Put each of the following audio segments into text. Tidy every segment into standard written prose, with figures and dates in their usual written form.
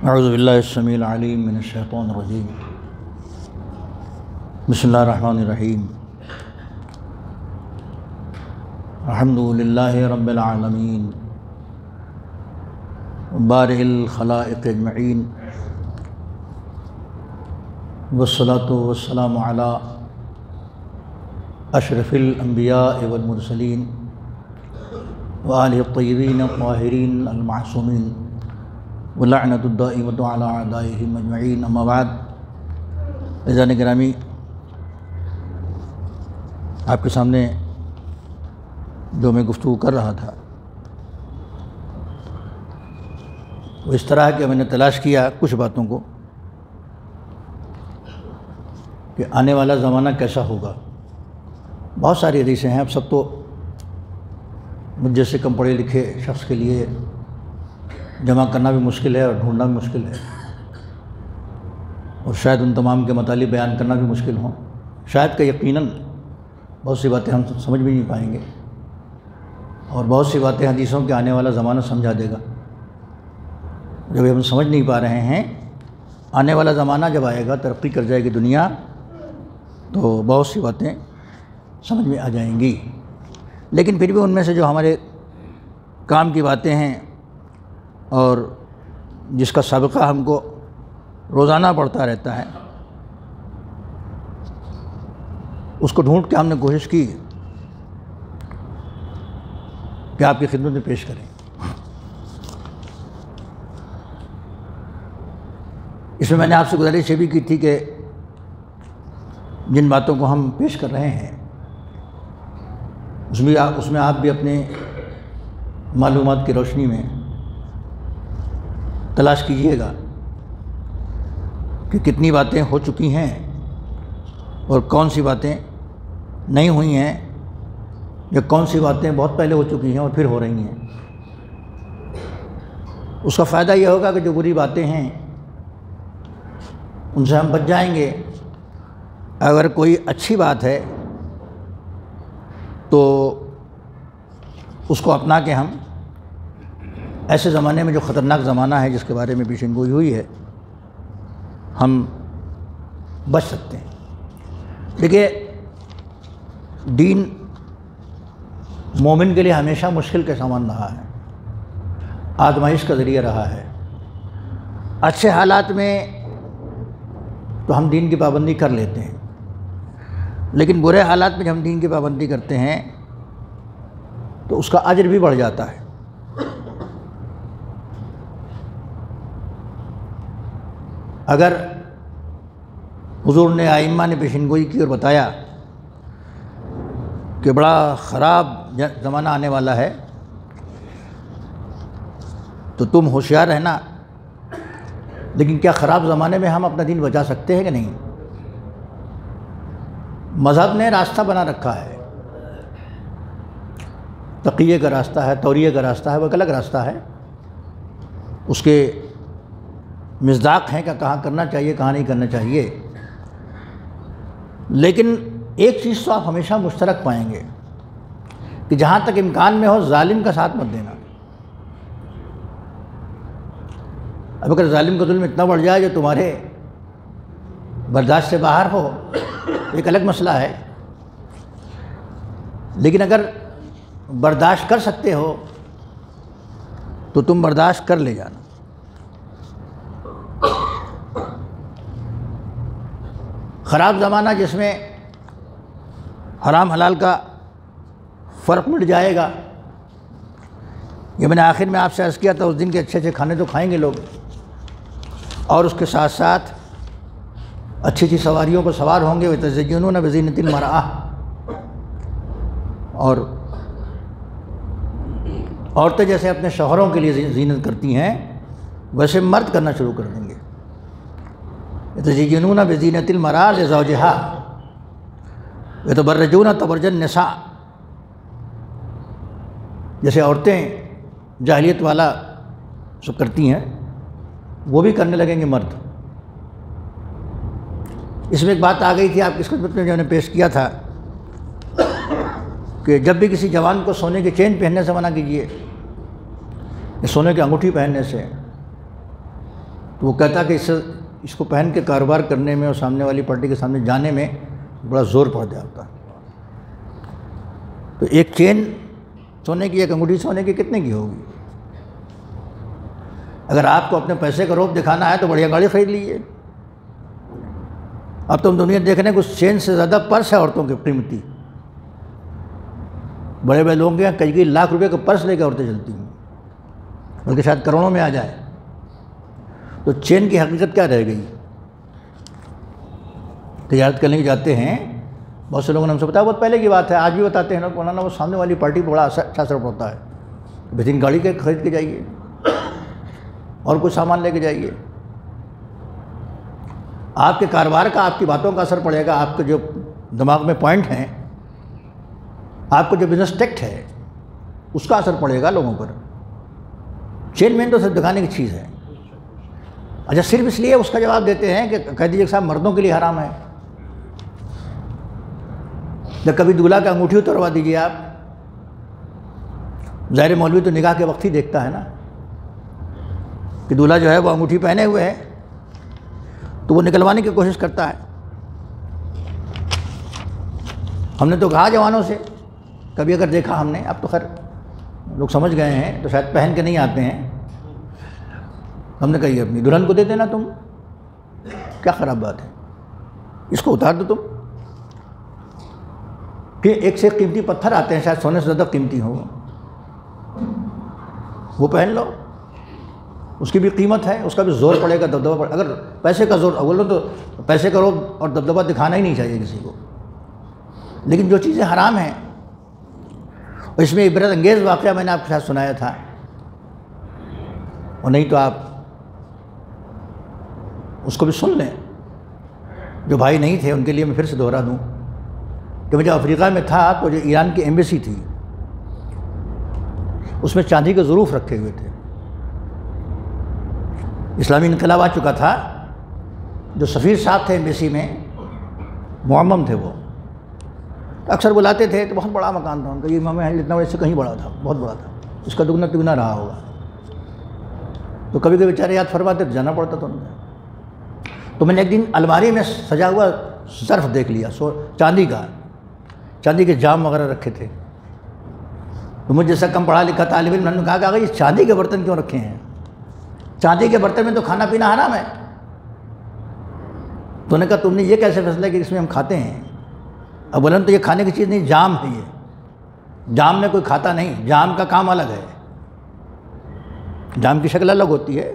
اعوذ باللہ السمیع العلیم من الشیطان الرجیم بسم اللہ الرحمن الرحیم الحمد للہ رب العالمین بارئ الخلائق اجمعین والصلاة والسلام علی اشرف الانبیاء والمرسلین وآلہ الطیبین الطاہرین المعصومین واللعنۃ الدائمۃ علی اعدائہم اجمعین، اما بعد۔ عزیزان گرامی، آپ کے سامنے جو میں گفتگو کر رہا تھا وہ اس طرح کہ میں نے تلاش کیا کچھ باتوں کو کہ آنے والا زمانہ کیسا ہوگا۔ بہت ساری حدیثیں ہیں، اب سب تو مجھ جیسے کم پڑھے لکھے شخص کے لیے جمع کرنا بھی مشکل ہے اور ڈھونڈنا بھی مشکل ہے، اور شاید ان تمام کے مطالب بیان کرنا بھی مشکل ہوں، شاید کہ یقیناً بہت سی باتیں ہم سمجھ بھی نہیں پائیں گے، اور بہت سی باتیں حدیثوں کے آنے والا زمانہ سمجھا دے گا۔ جب ہم سمجھ نہیں پا رہے ہیں، آنے والا زمانہ جب آئے گا، ترقی کر جائے گی دنیا، تو بہت سی باتیں سمجھ میں آ جائیں گی۔ لیکن پھر بھی ان میں سے جو ہمارے کام کی باتیں ہیں اور جس کا سابقہ ہم کو روزانہ پڑتا رہتا ہے، اس کو ڈھونڈ کے ہم نے کوشش کی کہ آپ کی خدمت میں پیش کریں۔ اس میں نے آپ سے گزارش یہ بھی کی تھی کہ جن باتوں کو ہم پیش کر رہے ہیں اس میں آپ بھی اپنے معلومات کی روشنی میں تلاش کیجئے گا کہ کتنی باتیں ہو چکی ہیں اور کون سی باتیں نہیں ہوئی ہیں، یا کون سی باتیں بہت پہلے ہو چکی ہیں اور پھر ہو رہی ہیں۔ اس کا فائدہ یہ ہوگا کہ جو بری باتیں ہیں ان سے ہم بچ جائیں گے۔ اگر کوئی اچھی بات ہے تو اس کو اپنا کے ہم ایسے زمانے میں جو خطرناک زمانہ ہے جس کے بارے میں پیشین گوئی ہوئی ہے، ہم بچ سکتے ہیں۔ دیکھیے، دین مومن کے لیے ہمیشہ مشکل کا سامان رہا ہے، آزمائش کا ذریعہ رہا ہے۔ اچھے حالات میں تو ہم دین کی پابندی کر لیتے ہیں، لیکن برے حالات میں جب ہم دین کی پابندی کرتے ہیں تو اس کا اجر بھی بڑھ جاتا ہے۔ اگر حضور نے، ائمہ نے پیشین گوئی کی اور بتایا کہ بڑا خراب زمانہ آنے والا ہے، تو تم ہوشیار رہنا، لیکن کیا خراب زمانے میں ہم اپنا دین بچا سکتے ہیں کہ نہیں؟ مذہب نے راستہ بنا رکھا ہے، تقیے کا راستہ ہے، توریے کا راستہ ہے، وہ ایک الگ راستہ ہے۔ اس کے مصداق ہیں کہ کہاں کرنا چاہیے، کہاں نہیں کرنا چاہیے۔ لیکن ایک چیز تو آپ ہمیشہ مشترک پائیں گے کہ جہاں تک امکان میں ہو ظالم کا ساتھ مت دینا۔ اب اگر ظالم کا ظلم اتنا بڑھ جائے جو تمہارے برداشت سے باہر ہو، ایک الگ مسئلہ ہے، لیکن اگر برداشت کر سکتے ہو تو تم برداشت کر لے جانا۔ خراب زمانہ جس میں حرام حلال کا فرق مٹ جائے گا، یہ میں نے آخر میں آپ سے عرض کیا تھا، اس دن کے اچھے اچھے کھانے تو کھائیں گے لوگ، اور اس کے ساتھ ساتھ اچھی اچھی سواریوں پر سوار ہوں گے، وَيَتَزَيَّنُونَ بِزِينَةِ الْمَرْأَةِ، اور عورتیں جیسے اپنے شوہروں کے لیے زینت کرتی ہیں ویسے مرد کرنا شروع کر دیں گے۔ يَتَزَيَّنُونَ بِزِينَةِ الْمَرْأَةِ لِزَوْجِهَا وَيَتَبَرَّجُونَ تَبَرُّجَ النِّسَاءِ، جیسے عورتیں جاہلیت والا سب کرتی ہیں وہ بھی کرنے لگیں گے مرد۔ اس میں ایک بات آ گئی تھی آپ کی خدمت میں جو نے پیش کیا تھا کہ جب بھی کسی جوان کو سونے کی چین پہننے سے منع کیجیے، سونے کی انگوٹھی پہننے سے، تو وہ کہتا کہ اس کو پہن کے کاروبار کرنے میں اور سامنے والی پارٹی کے سامنے جانے میں بڑا زور پڑ جاتا. تو ایک چین سونے کی، ایک انگوٹھی سونے کی کتنے کی ہوگی؟ اگر آپ کو اپنے پیسے کا روپ دکھانا ہے تو بڑھیا گاڑی خرید لیجیے. اب تم دنیا دیکھنے کو اس چین سے زیادہ پرس ہے عورتوں کے قیمتی. بڑے بڑے لوگوں کے یہاں کئی لاکھ روپے کا پرس لے کے عورتیں چلتی ہیں، بلکہ شاید کروڑوں میں آ جائے. تو چین کی حقیقت کیا رہ گئی؟ تجارت کرنے کے جاتے ہیں، بہت سے لوگوں نے ہم سے بتایا، بہت پہلے کی بات ہے، آج بھی بتاتے ہیں مولانا، وہ سامنے والی پارٹی پہ بڑا اچھا اثر پڑتا ہے. بہترین گاڑی کے خرید کے جائیے اور کوئی سامان لے کے جائیے. آپ کے کاروبار کا، آپ کی باتوں کا اثر پڑے گا، آپ کے جو دماغ میں پوائنٹ ہیں، آپ کو جو بزنس ٹیکٹ ہے اس کا اثر پڑے گا لوگوں پر. چین مین تو صرف دکھانے کی چیز ہے. اچھا صرف اس لیے اس کا جواب دیتے ہیں کہ کہہ دیجیے کہ صاحب مردوں کے لیے حرام ہے. جب کبھی دولہا کا انگوٹھی اتروا دیجیے آپ. ظاہر مولوی تو نکاح کے وقت ہی دیکھتا ہے نا کہ دولہا جو ہے وہ انگوٹھی پہنے ہوئے ہے، تو وہ نکلوانے کی کوشش کرتا ہے. ہم نے تو کہا جوانوں سے کبھی اگر دیکھا ہم نے، اب تو خیر لوگ سمجھ گئے ہیں تو شاید پہن کے نہیں آتے ہیں، ہم نے کہی اپنی دلہن کو دے دینا، تم کیا خراب بات ہے، اس کو اتار دو تم. پھر ایک سے قیمتی پتھر آتے ہیں، شاید سونے سے زیادہ قیمتی ہو، وہ پہن لو. اس کی بھی قیمت ہے، اس کا بھی زور پڑے گا، دبدبہ پڑے. اگر پیسے کا زور، اول تو پیسے کا روب اور دبدبہ دکھانا ہی نہیں چاہیے کسی کو. لیکن جو چیزیں حرام ہیں، اور اس میں عبرت انگیز واقعہ میں نے آپ کے ساتھ سنایا تھا، اور نہیں تو آپ اس کو بھی سن لیں. جو بھائی نہیں تھے ان کے لیے میں پھر سے دوہرا دوں کہ میں جب افریقہ میں تھا تو جو ایران کی ایمبیسی تھی اس میں چاندی کے ظروف رکھے ہوئے تھے. اسلامی انقلاب آ چکا تھا. جو سفیر صاحب تھے ایمبیسی میں، معمم تھے، وہ اکثر بلاتے تھے. تو بہت بڑا مکان تھا ان کا، یہ امام محل اتنا بڑا، اس سے کہیں بڑا تھا، بہت بڑا تھا، اس کا دگنا تگنا رہا ہوگا. تو کبھی کبھی بیچارے یاد فرماتے تو جانا پڑتا تھا ان کو. تو میں نے ایک دن الماری میں سجا ہوا ظرف دیکھ لیا، چاندی کا، چاندی کے جام وغیرہ رکھے تھے. تو مجھ جیسا کم پڑھا لکھا طالب علم نے کہا کہ یہ چاندی کے برتن کیوں رکھے ہیں؟ چاندی کے برتن میں تو کھانا پینا حرام ہے. تو نے کہا تم نے یہ کیسے فیصلہ کہ اس میں ہم کھاتے ہیں؟ اب بولن تو یہ کھانے کی چیز نہیں، جام ہے. یہ جام میں کوئی کھاتا نہیں، جام کا کام الگ ہے. جام کی شکل الگ ہوتی ہے،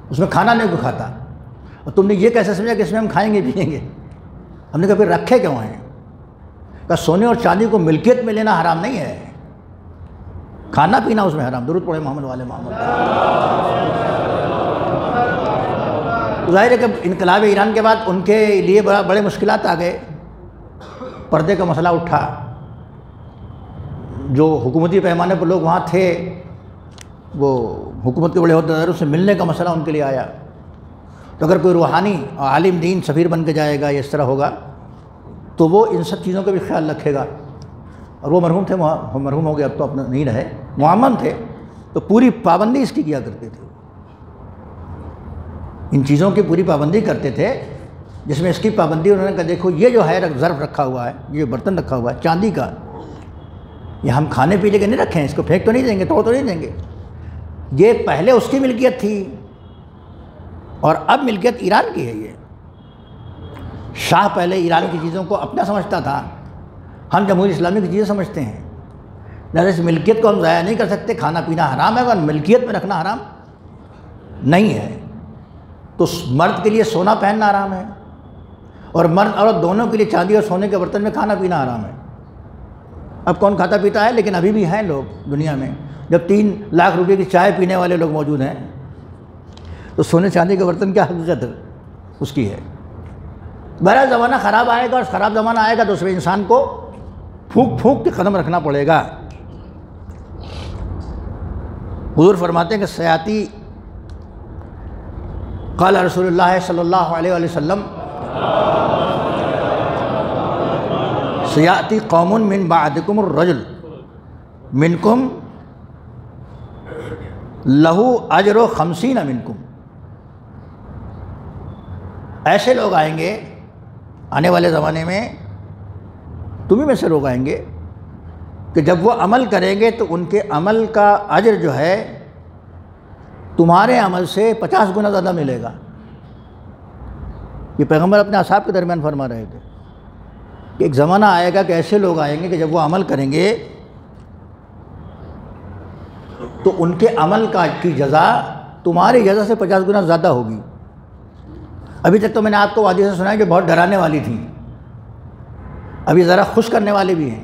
اس میں کھانا نہیں کوئی کھاتا. اور تم نے یہ کیسے سمجھا کہ اس میں ہم کھائیں گے پیئیں گے؟ ہم نے کہا پھر رکھے کیوں ہیں؟ کہ سونے اور چاندی کو ملکیت میں لینا حرام نہیں ہے، کھانا پینا اس میں حرام. درود پڑھے محمد والے محمد. ظاہر ہے کہ انقلاب ایران کے بعد ان کے لیے بڑے مشکلات آ گئے. پردے کا مسئلہ اٹھا. جو حکومتی پیمانے پر لوگ وہاں تھے، وہ حکومت کے بڑے عہدیداروں سے ملنے کا مسئلہ ان کے لیے آیا. تو اگر کوئی روحانی عالم دین سفیر بن کے جائے گا یا اس طرح ہوگا تو وہ ان سب چیزوں کا بھی خیال رکھے گا. اور وہ مرحوم تھے، مرحوم ہو گئے، اب تو اپنے نہیں رہے، معمم تھے، تو پوری پابندی اس کی کیا کرتے تھے. ان چیزوں کی پوری پابندی کرتے تھے، جس میں اس کی پابندی انہوں نے کہا دیکھو یہ جو ہے ظرف رکھا ہوا ہے، یہ برتن رکھا ہوا ہے چاندی کا، یہ ہم کھانے پینے کے نہیں رکھے ہیں، اس کو پھینک تو نہیں دیں گے، توڑ تو نہیں دیں گے. یہ پہلے اس کی ملکیت تھی اور اب ملکیت ایران کی ہے. یہ شاہ پہلے ایران کی چیزوں کو اپنا سمجھتا تھا، ہم جمہوری اسلامی کی چیزیں سمجھتے ہیں. لہٰذا اس ملکیت کو ہم ضائع نہیں کر سکتے. کھانا پینا حرام ہے، اور ملکیت میں رکھنا حرام نہیں ہے. تو مرد کے لیے سونا پہننا حرام ہے، اور مرد عورت دونوں کے لیے چاندی اور سونے کے برتن میں کھانا پینا حرام ہے. اب کون کھاتا پیتا ہے؟ لیکن ابھی بھی ہیں لوگ دنیا میں، جب 3 لاکھ روپے کی چائے پینے والے لوگ موجود ہیں، تو سونے چاندی کے برتن کیا حقیقت اس کی ہے. بہرحال زمانہ خراب آئے گا، اور خراب زمانہ آئے گا تو اس میں انسان کو پھونک پھونک کے قدم رکھنا پڑے گا. حضور فرماتے ہیں کہ سیاتی قال رسول اللہ صلی اللہ علیہ وسلم سیاتی قوم من بعدکم الرجل منکم لہو اجر 50 منکم. ایسے لوگ آئیں گے آنے والے زمانے میں، تمہیں میں سے لوگ آئیں گے کہ جب وہ عمل کریں گے تو ان کے عمل کا اجر جو ہے تمہارے عمل سے 50 گنا زیادہ ملے گا۔ یہ پیغمبر اپنے اصحاب کے درمیان فرما رہے تھے کہ ایک زمانہ آئے گا کہ ایسے لوگ آئیں گے کہ جب وہ عمل کریں گے تو ان کے عمل کی جزا تمہاری جزا سے 50 گنا زیادہ ہوگی۔ ابھی تک تو میں نے آپ کو حدیثیں سنائی جو بہت ڈرانے والی تھیں، ابھی ذرا خوش کرنے والے بھی ہیں۔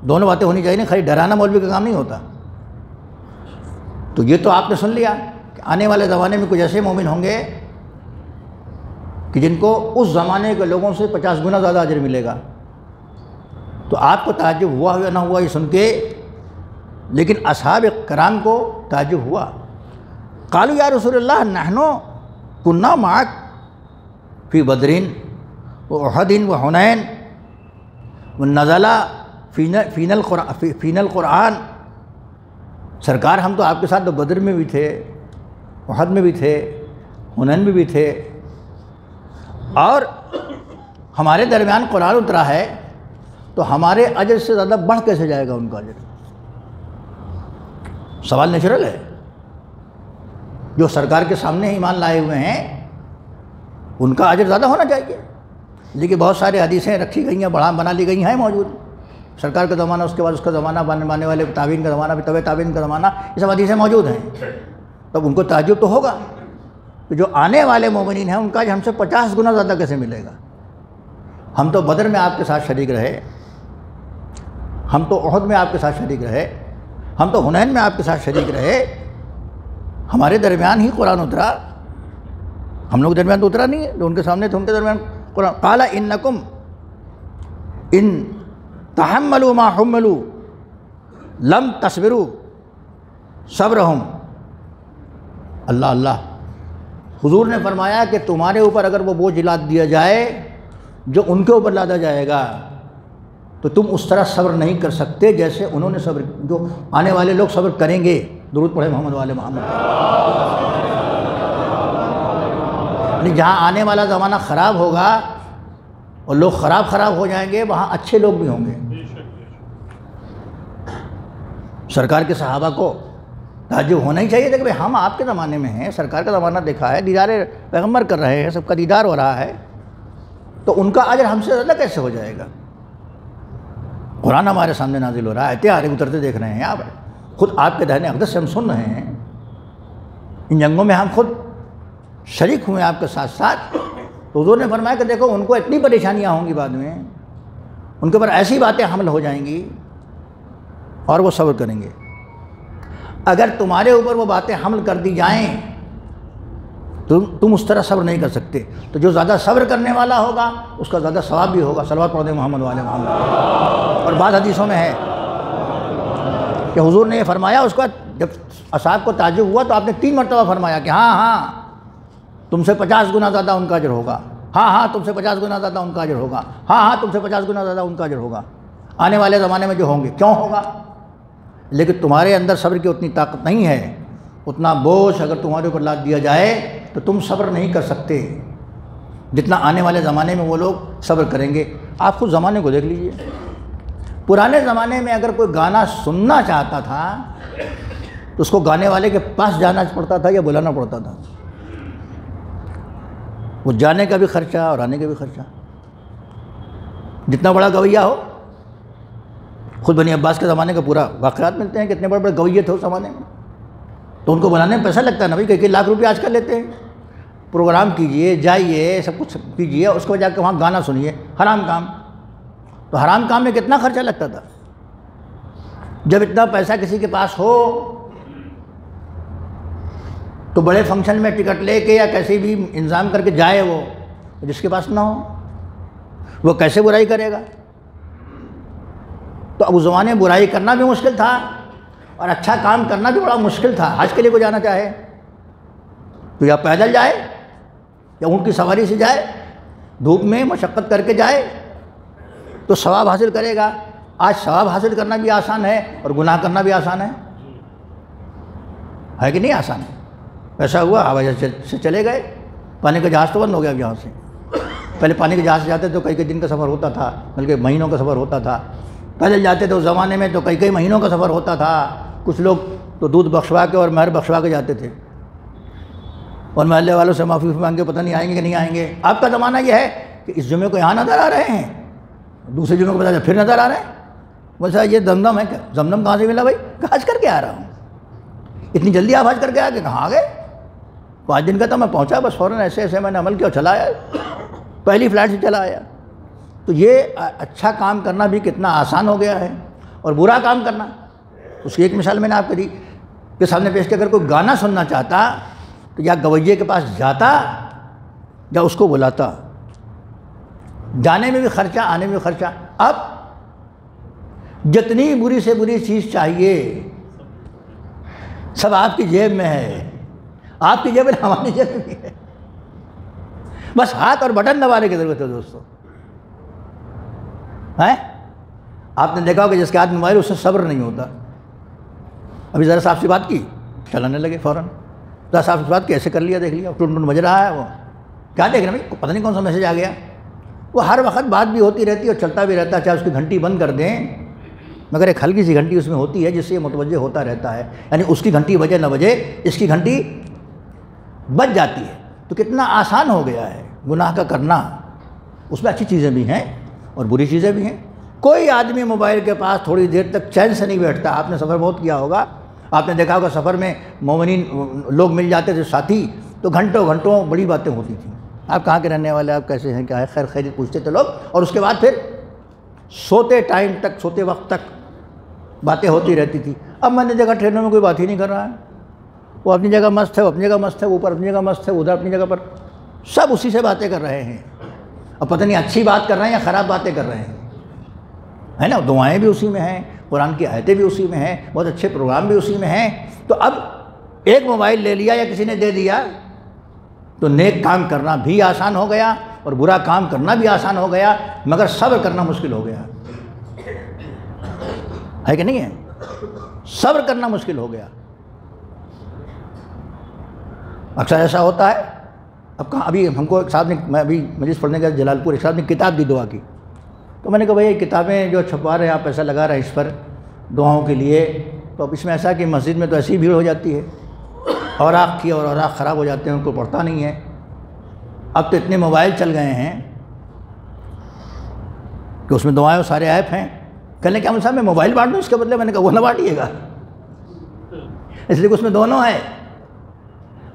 دونوں باتیں ہونی چاہیے، خالی ڈرانا مولوی کا کام نہیں ہوتا۔ تو یہ تو آپ نے سن لیا کہ آنے والے زمانے میں کچھ ایسے مومن ہوں گے کہ جن کو اس زمانے کے لوگوں سے 50 گنا زیادہ اجر ملے گا۔ تو آپ کو تعجب ہوا یا نہ ہوا یہ سن کے، لیکن اصحاب کرام کو تعجب ہوا۔ قالوا یا رسول اللہ نحن کنا معک فی بدرین و احد و حنین و نزل فینا القرآن، سرکار ہم تو آپ کے ساتھ بدر میں بھی تھے، احد میں بھی تھے، حنین میں بھی تھے، اور ہمارے درمیان قرآن اترا ہے، تو ہمارے اجر سے زیادہ بڑھ کیسے جائے گا ان کا اجر؟ سوال نیچرل ہے۔ جو سرکار کے سامنے ایمان لائے ہوئے ہیں ان کا اجر زیادہ ہونا چاہیے، لیکن بہت سارے حدیثیں رکھی گئی ہیں، بنا لی گئی ہیں، موجود سرکار کا زمانہ، اس کے بعد اس کا زمانہ، بانے والے تابعین کا زمانہ، طبع تابعین کا زمانہ، یہ سب حدیثیں موجود ہیں۔ تب ان کو تعجب تو ہوگا کہ جو آنے والے مومنین ہیں ان کا ہم سے 50 گنا زیادہ کیسے ملے گا؟ ہم تو بدر میں آپ کے ساتھ شریک رہے، ہم تو احد میں آپ کے ساتھ شریک رہے، ہم تو حنین میں آپ کے ساتھ شریک رہے، ہمارے درمیان ہی قرآن اترا، ہم لوگ درمیان تو اترا نہیں ہے، جو ان کے سامنے تھے ان کے درمیان قرآن۔ قال انکم ان تحملوا ما حملوا لم تصبروا صبرہم۔ اللہ اللہ، حضور نے فرمایا کہ تمہارے اوپر اگر وہ بوجھ لاد دیا جائے جو ان کے اوپر لادا جائے گا تو تم اس طرح صبر نہیں کر سکتے جیسے انہوں نے صبر، جو آنے والے لوگ صبر کریں گے۔ درود پڑھے محمد والے محمد۔ یعنی جہاں آنے والا زمانہ خراب ہوگا اور لوگ خراب ہو جائیں گے، وہاں اچھے لوگ بھی ہوں گے۔ سرکار کے صحابہ کو تعجب ہونا ہی چاہیے تھا کہ بھئی ہم آپ کے زمانے میں ہیں، سرکار کا زمانہ دیکھا ہے، دیدار پیغمبر کر رہے ہیں، سب کا دیدار ہو رہا ہے، تو ان کا اجر ہم سے زیادہ کیسے ہو جائے گا؟ قرآن ہمارے سامنے نازل ہو رہا ہے، آیتیں آ رہی اترتے دیکھ رہے ہیں، آپ خود آپ کے دہن اقدس سے ہم سن رہے ہیں، ان جنگوں میں ہم خود شریک ہوئے آپ کے ساتھ ساتھ۔ تو حضور نے فرمایا کہ دیکھو ان کو اتنی پریشانیاں ہوں گی، بعد میں ان کے اوپر ایسی باتیں حمل ہو جائیں گی اور وہ صبر کریں گے۔ اگر تمہارے اوپر وہ باتیں حمل کر دی جائیں تو تم اس طرح صبر نہیں کر سکتے، تو جو زیادہ صبر کرنے والا ہوگا اس کا زیادہ ثواب بھی ہوگا۔ صلوات پڑھ دیں محمد والے محمد۔ اور بعض حدیثوں میں ہے کہ حضور نے یہ فرمایا، اس کو جب اصحاب کو تعجب ہوا تو آپ نے 3 مرتبہ فرمایا کہ ہاں تم سے 50 گنا زیادہ ان کا اجر ہوگا، ہاں تم سے 50 گنا زیادہ ان کا اجر ہوگا، ہاں تم سے 50 گنا زیادہ ان کا اجر ہوگا، آنے والے زمانے میں جو ہوں گے۔ کیوں ہوگا؟ لیکن تمہارے اندر صبر کی اتنی طاقت نہیں ہے، اتنا بوجھ اگر تمہارے اوپر لاد دیا جائے تو تم صبر نہیں کر سکتے جتنا آنے والے زمانے میں وہ لوگ صبر کریں گے۔ آپ خود زمانے کو دیکھ لیجئے، پرانے زمانے میں اگر کوئی گانا سننا چاہتا تھا تو اس کو گانے والے کے پاس جانا پڑتا تھا یا بلانا پڑتا تھا، وہ جانے کا بھی خرچہ اور آنے کا بھی خرچہ۔ جتنا بڑا گویا ہو، خود بنی عباس کے زمانے کا پورا واقعات ملتے ہیں، کتنے بڑے بڑے گویے تھے اس زمانے میں، تو ان کو بلانے میں پیسہ لگتا ہے نا بھائی، کئی لاکھ روپے آج کل لیتے ہیں۔ پروگرام کیجئے، جائیے، سب کچھ کیجئے، اس کو جا کے وہاں گانا سنیے، حرام کام۔ تو حرام کام میں کتنا خرچہ لگتا تھا؟ جب اتنا پیسہ کسی کے پاس ہو تو بڑے فنکشن میں ٹکٹ لے کے یا کیسے بھی انتظام کر کے جائے، وہ جس کے پاس نہ ہو وہ کیسے برائی کرے گا؟ تو اب اس زمانے برائی کرنا بھی مشکل تھا اور اچھا کام کرنا بھی بڑا مشکل تھا۔ حج کے لیے کوئی جانا چاہے تو یا پیدل جائے یا اونٹ کی سواری سے جائے، دھوپ میں مشقت کر کے جائے تو ثواب حاصل کرے گا۔ آج ثواب حاصل کرنا بھی آسان ہے اور گناہ کرنا بھی آسان ہے کہ نہیں آسان ہے؟ ایسا ہوا ہوائی جہاز سے چلے گئے پانی کا جہاز تو بند ہو گیا اب یہاں سے. پہلے پانی کے جہاز سے جاتے تو کئی کئی دن کا سفر ہوتا تھا، بلکہ مہینوں کا سفر ہوتا تھا. پہلے جاتے تھے اس زمانے میں تو کئی کئی مہینوں کا سفر ہوتا تھا. کچھ لوگ تو دودھ بخشوا کے اور مہر بخشوا کے جاتے تھے، اور محلے والوں سے معافی مانگ کے پتہ نہیں آئیں گے کہ نہیں آئیں گے. آپ کا زمانہ یہ ہے کہ اس جمعے کو یہاں نظر آ رہے ہیں، دوسرے جمعے کو پتہ چلا پھر نظر آ رہے ہیں. بولتا یہ زمزم ہے کیا؟ زمزم کہاں سے ملا بھائی؟ کہ حج کر کے آ رہا ہوں. اتنی جلدی آپ حج کر کے آ گئے؟ کہاں آ گئے؟ 5 دن کا تھا، میں پہنچا بس فوراً ایسے ایسے میں نے عمل کیا اور چلا آیا، پہلی فلائٹ سے چلا آیا. تو یہ اچھا کام کرنا بھی کتنا آسان ہو گیا ہے، اور برا کام کرنا. اس کی ایک مثال میں نے آپ کے سامنے پیش کیا. اگر کوئی گانا سننا چاہتا تو یا گویے کے پاس جاتا یا اس کو بلاتا. جانے میں بھی خرچہ، آنے میں بھی خرچہ. اب جتنی بری سے بری چیز چاہیے سب آپ کی جیب میں ہے. آپ کی جیب میں ہماری جیب میں بھی ہے، بس ہاتھ اور بٹن دبانے کی ضرورت ہے دوستو. ہیں آپ نے دیکھا ہوگا جس کے ہاتھ موبائل اس سے صبر نہیں ہوتا. ابھی ذرا صاحب سے بات کی چلانے لگے فوراً. ذرا صاحب سے بات کی ایسے کر لیا، دیکھ لیا ٹون ٹون بج رہا ہے. وہ کیا دیکھ رہے ہیں بھائی؟ پتہ نہیں کون سا میسج آ گیا. وہ ہر وقت بات بھی ہوتی رہتی ہے اور چلتا بھی رہتا ہے، چاہے اس کی گھنٹی بند کر دیں مگر ایک ہلکی سی گھنٹی اس میں ہوتی ہے جس سے یہ متوجہ ہوتا رہتا ہے. یعنی اس کی گھنٹی بجے نہ بجے اس کی گھنٹی بج جاتی ہے. تو کتنا آسان ہو گیا ہے گناہ کا کرنا. اس میں اچھی چیزیں بھی ہیں اور بری چیزیں بھی ہیں. کوئی آدمی موبائل کے پاس تھوڑی دیر تک چین سے نہیں بیٹھتا. آپ نے سفر بہت کیا ہوگا، آپ نے دیکھا ہوگا سفر میں مومنین لوگ مل جاتے تھے ساتھی تو گھنٹوں گھنٹوں بڑی باتیں ہوتی تھیں. آپ کہاں کے رہنے والے، آپ کیسے ہیں، کیا ہے، خیر خیریت پوچھتے تھے لوگ. اور اس کے بعد پھر سوتے ٹائم تک، سوتے وقت تک باتیں ہوتی رہتی تھی. اب میں نے دیکھا ٹرینوں میں کوئی بات ہی نہیں کر رہا ہے. وہ اپنی جگہ مست ہے، وہ اپنی جگہ مست ہے، اوپر اپنی جگہ مست ہے، ادھر اپنی جگہ پر، سب اسی سے باتیں کر رہے ہیں. اب پتہ نہیں اچھی بات کر رہے ہیں یا خراب باتیں کر رہے ہیں، ہے نا. دعائیں بھی اسی میں ہیں، قرآن کی آیتیں بھی اسی میں ہیں، بہت اچھے پروگرام بھی اسی میں ہیں. تو اب ایک موبائل لے لیا یا کسی نے دے دیا تو نیک کام کرنا بھی آسان ہو گیا اور برا کام کرنا بھی آسان ہو گیا، مگر صبر کرنا مشکل ہو گیا ہے کہ نہیں ہے؟ صبر کرنا مشکل ہو گیا. اکثر ایسا ہوتا ہے. اب کہاں، ابھی ہم کو ایک صاحب نے، میں ابھی مجلس پڑھنے گیا جلال پور، ایک صاحب نے کتاب دی دعا کی. تو میں نے کہا بھائی یہ کتابیں جو چھپوا رہے ہیں آپ پیسہ لگا رہے ہیں اس پر دعاؤں کے لیے، تو اب اس میں ایسا کہ مسجد میں تو ایسی بھیڑ ہو جاتی ہے، اوراق کی اور اوراق خراب ہو جاتے ہیں، ان کو پڑھتا نہیں ہے. اب تو اتنے موبائل چل گئے ہیں کہ اس میں دعائیں سارے ایپ ہیں. کہنے کہ صاحب میں موبائل بانٹ دوں اس کے بدلے. میں نے کہا وہ نہ بانٹیے گا، اس لیے کہ اس میں دونوں ہیں.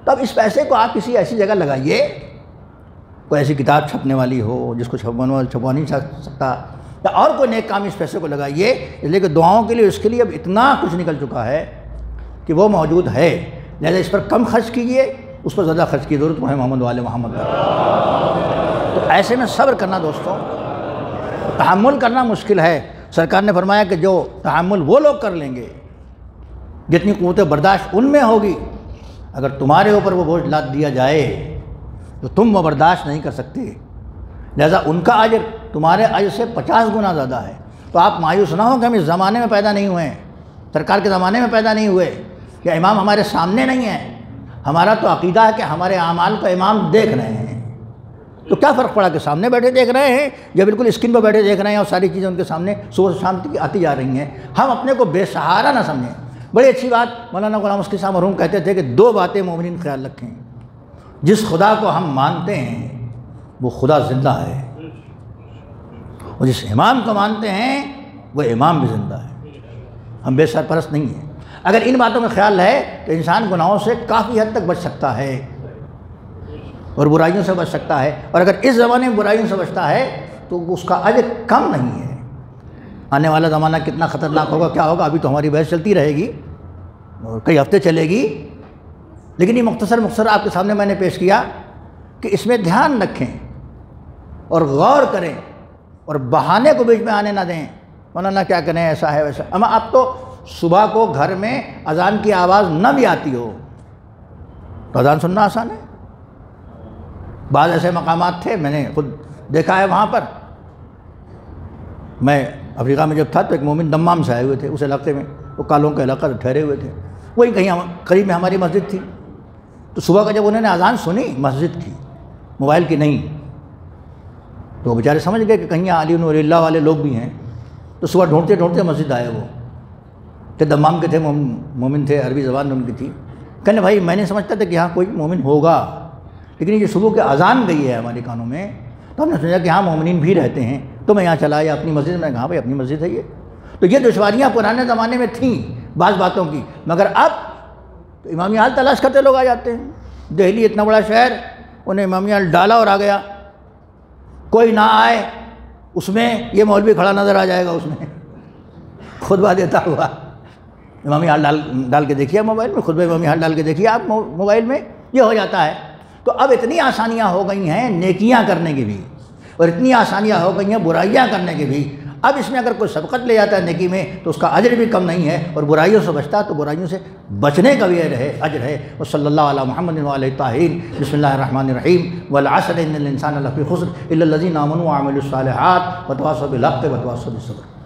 تو اب اس پیسے کو آپ کسی ایسی جگہ لگائیے، کوئی ایسی کتاب چھپنے والی ہو جس کو چھپوا نہیں سکتا، یا اور کوئی نیک کام اس پیسے کو لگائیے. اس لیے کہ دعاؤں کے لیے، اس کے لیے اب اتنا کچھ نکل چکا ہے کہ وہ موجود ہے. لہذا اس پر کم خرچ کیجیے، اس پر زیادہ خرچ کی ضرورت ہے محمد والے محمد. تو ایسے میں صبر کرنا دوستوں، تحمل کرنا مشکل ہے. سرکار نے فرمایا کہ جو تحمل وہ لوگ کر لیں گے جتنی قوت برداشت ان میں ہوگی. اگر تمہارے اوپر وہ بوجھ لاد دیا جائے تو تم وہ برداشت نہیں کر سکتے. لہذا ان کا اجر تمہارے اجر سے 50 گنا زیادہ ہے. تو آپ مایوس نہ ہو کہ ہم اس زمانے میں پیدا نہیں ہوئے ہیں، سرکار کے زمانے میں پیدا نہیں ہوئے، کہ امام ہمارے سامنے نہیں ہیں. ہمارا تو عقیدہ ہے کہ ہمارے اعمال کو امام دیکھ رہے ہیں. تو کیا فرق پڑا کہ سامنے بیٹھے دیکھ رہے ہیں یا بالکل اسکرین پہ بیٹھے دیکھ رہے ہیں اور ساری چیزیں ان کے سامنے صبح سے شام تک آتی جا رہی ہیں. ہم اپنے کو بے سہارا نہ سمجھیں. بڑی اچھی بات مولانا غلام مسکی صاحب مرحوم کہتے تھے کہ 2 باتیں مومنین خیال رکھیں. جس خدا کو ہم مانتے ہیں وہ خدا زندہ ہے، اور جس امام کو مانتے ہیں وہ امام بھی زندہ ہے. ہم بے سرپرست نہیں ہیں. اگر ان باتوں میں خیال ہے تو انسان گناہوں سے کافی حد تک بچ سکتا ہے اور برائیوں سے بچ سکتا ہے. اور اگر اس زمانے میں برائیوں سے بچتا ہے تو اس کا اجر کم نہیں ہے. آنے والا زمانہ کتنا خطرناک ہوگا، کیا ہوگا، ابھی تو ہماری بحث چلتی رہے گی اور کئی ہفتے چلے گی. لیکن یہ مختصر آپ کے سامنے میں نے پیش کیا کہ اس میں دھیان رکھیں اور غور کریں اور بہانے کو بیچ میں آنے نہ دیں. مولانا کیا کریں، ایسا ہے ویسا. اما اب تو صبح کو گھر میں اذان کی آواز نہ بھی آتی ہو تو اذان سننا آسان ہے. بعض ایسے مقامات تھے، میں نے خود دیکھا ہے وہاں پر. میں افریقہ میں جب تھا تو ایک مومن دمام سے آئے ہوئے تھے اس علاقے میں، وہ کالوں کا علاقہ ٹھہرے ہوئے تھے. وہی کہیں قریب میں ہماری مسجد تھی. تو صبح کا جب انہوں نے اذان سنی مسجد کی موبائل کی نہیں۔ تو وہ بیچارے سمجھ گئے کہ کہیں یہاں علی ولی اللہ والے لوگ بھی ہیں، تو صبح ڈھونڈتے ڈھونڈتے مسجد آئے، وہ کہ دمام کے تھے، مومن تھے، عربی زبان ان کی تھی۔ کہنے بھائی میں نہیں سمجھتا تھا کہ یہاں کوئی مومن ہوگا، لیکن یہ صبح کے اذان گئی ہے ہمارے کانوں میں، تو ہم نے سوچا کہ یہاں مومنین بھی رہتے ہیں، تو میں یہاں چلا آیا اپنی مسجد میں۔ کہا بھائی اپنی مسجد ہے یہ۔ تو یہ دشواریاں پرانے زمانے میں تھیں بعض باتوں کی، مگر اب تو امامی حال تلاش کرتے لوگ آ جاتے ہیں۔ دہلی اتنا بڑا شہر، انہیں امامی حال ڈالا اور آ گیا، کوئی نہ آئے اس میں یہ مولوی کھڑا نظر آ جائے گا، اس میں خطبہ دیتا ہوا۔ امامی حال ڈال کے دیکھیے موبائل میں، خطبہ امامی حال ڈال کے دیکھیے آپ موبائل میں، یہ ہو جاتا ہے۔ تو اب اتنی آسانیاں ہو گئی ہیں نیکیاں کرنے کی بھی، اور اتنی آسانیاں ہو گئی ہیں برائیاں کرنے کی بھی۔ اب اس میں اگر کوئی سبقت لے جاتا ہے نیکی میں تو اس کا اجر بھی کم نہیں ہے، اور برائیوں سے بچتا ہے تو برائیوں سے بچنے کا بھی اجر ہے۔ وصلی اللہ علی محمد وعلی الطاہرین۔ بسم اللہ الرحمن الرحیم۔ والعصر ان الانسان لفی خسر الا الذین آمنوا وعملوا الصالحات وتواصوا بالحق وتواصوا بالصبر۔